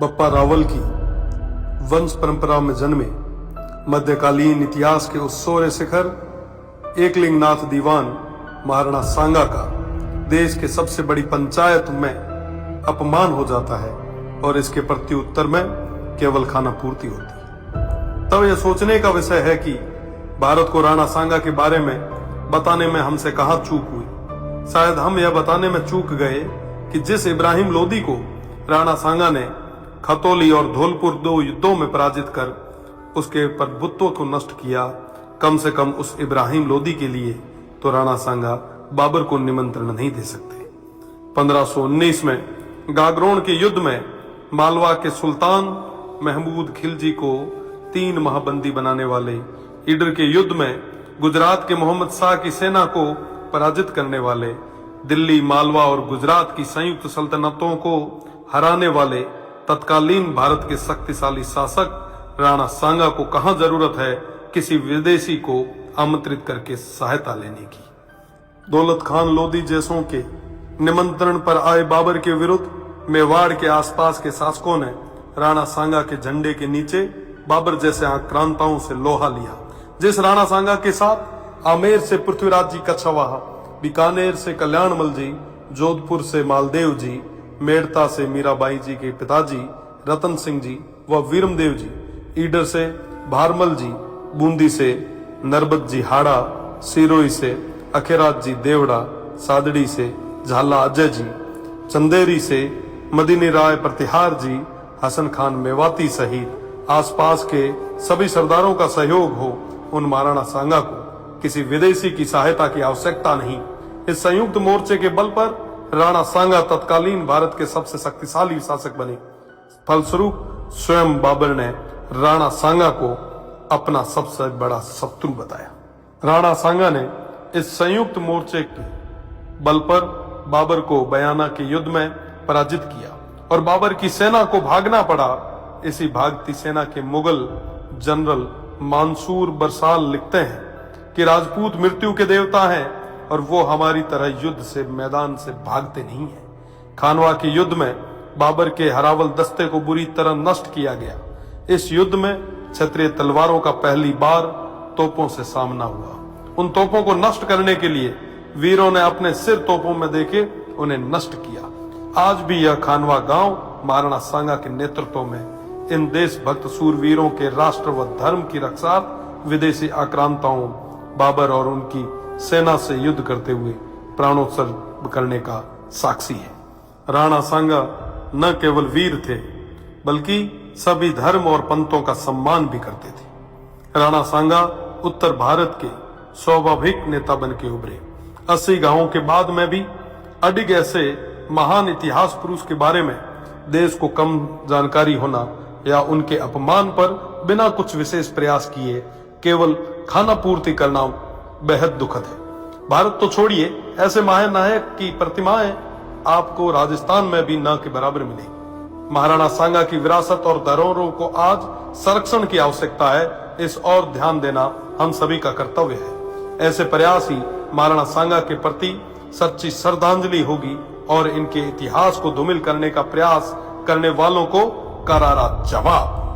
बप्पा रावल की वंश परंपरा में जन्मे मध्यकालीन इतिहास के उस सोरे शिखर एकलिंगनाथ दीवान महाराणा सांगा का देश के सबसे बड़ी पंचायत में अपमान हो जाता है और इसके प्रत्युत्तर में केवल खाना पूर्ति होती है। तब यह सोचने का विषय है कि भारत को राणा सांगा के बारे में बताने में हमसे कहां चूक हुई। शायद हम यह बताने में चूक गए कि जिस इब्राहिम लोदी को राणा सांगा ने खतौली और धौलपुर 2 युद्धों में पराजित कर उसके प्रभुत्व को नष्ट किया, कम से कम उस इब्राहिम लोदी के लिए तो राणा सांगा बाबर को निमंत्रण नहीं दे सकते। 1519 में गागरोन के युद्ध में मालवा के सुल्तान महमूद खिलजी को 3 माह बंदी बनाने वाले, ईडर के युद्ध में गुजरात के मोहम्मद शाह की सेना को पराजित करने वाले, दिल्ली, मालवा और गुजरात की संयुक्त सल्तनतों को हराने वाले तत्कालीन भारत के शक्तिशाली शासक राणा सांगा को कहां जरूरत है किसी विदेशी को आमंत्रित करके सहायता लेने की। दौलत खान लोदी जैसों के निमंत्रण पर आए बाबर के विरुद्ध मेवाड़ के आसपास के शासकों ने राणा सांगा के झंडे के नीचे बाबर जैसे आक्रांताओं से लोहा लिया। जिस राणा सांगा के साथ आमेर से पृथ्वीराज जी कछवाहा, बीकानेर से कल्याणमल जी, जोधपुर से मालदेव जी, मेड़ता से मीराबाई जी के पिताजी रतन सिंह जी व वीरमदेव जी, ईडर से भारमल जी, बूंदी से नरबत जी हाड़ा, सिरोही से अखेराज जी देवड़ा, सादड़ी से झाला अजय जी, चंदेरी से मदीनी राय प्रतिहार जी, हसन खान मेवाती सहित आसपास के सभी सरदारों का सहयोग हो, उन महाराणा सांगा को किसी विदेशी की सहायता की आवश्यकता नहीं। इस संयुक्त मोर्चे के बल पर राणा सांगा तत्कालीन भारत के सबसे शक्तिशाली शासक बने। फलस्वरूप स्वयं बाबर ने राणा सांगा को अपना सबसे बड़ा शत्रु बताया। राणा सांगा ने इस संयुक्त मोर्चे के बल पर बाबर को बयाना के युद्ध में पराजित किया और बाबर की सेना को भागना पड़ा। इसी भागती सेना के मुगल जनरल मंसूर बरसाल लिखते हैं कि राजपूत मृत्यु के देवता हैं और वो हमारी तरह युद्ध से मैदान से भागते नहीं है। खानवा के युद्ध में बाबर के हरावल दस्ते को बुरी तरह नष्ट किया गया। इस युद्ध में क्षत्रिय तलवारों का पहली बार तोपों से सामना हुआ। उन तोपों को नष्ट करने के लिए वीरों ने अपने सिर तोपों में देके उन्हें नष्ट किया। आज भी यह खानवा गांव महाराणा सांगा के नेतृत्व में इन देशभक्त सूरवीरों के राष्ट्र व धर्म की रक्षा विदेशी आक्रांताओं बाबर और उनकी सेना से युद्ध करते हुए प्राणोत्सर्ग करने का साक्षी है। राणा सांगा न केवल वीर थे बल्कि सभी धर्म और पंथों का सम्मान भी करते थे। राणा सांगा उत्तर भारत के स्वाभाविक नेता बन के उभरे। 80 गांवों के बाद में भी अडिग ऐसे महान इतिहास पुरुष के बारे में देश को कम जानकारी होना या उनके अपमान पर बिना कुछ विशेष प्रयास किए केवल खाना पूर्ति करना बेहद दुखद है। भारत तो छोड़िए, ऐसे महानायक की प्रतिमाएं आपको राजस्थान में भी न के बराबर मिलेगी। महाराणा सांगा की विरासत और धरोहरों को आज संरक्षण की आवश्यकता है। इस और ध्यान देना हम सभी का कर्तव्य है। ऐसे प्रयास ही महाराणा सांगा के प्रति सच्ची श्रद्धांजलि होगी और इनके इतिहास को धूमिल करने का प्रयास करने वालों को करारा जवाब।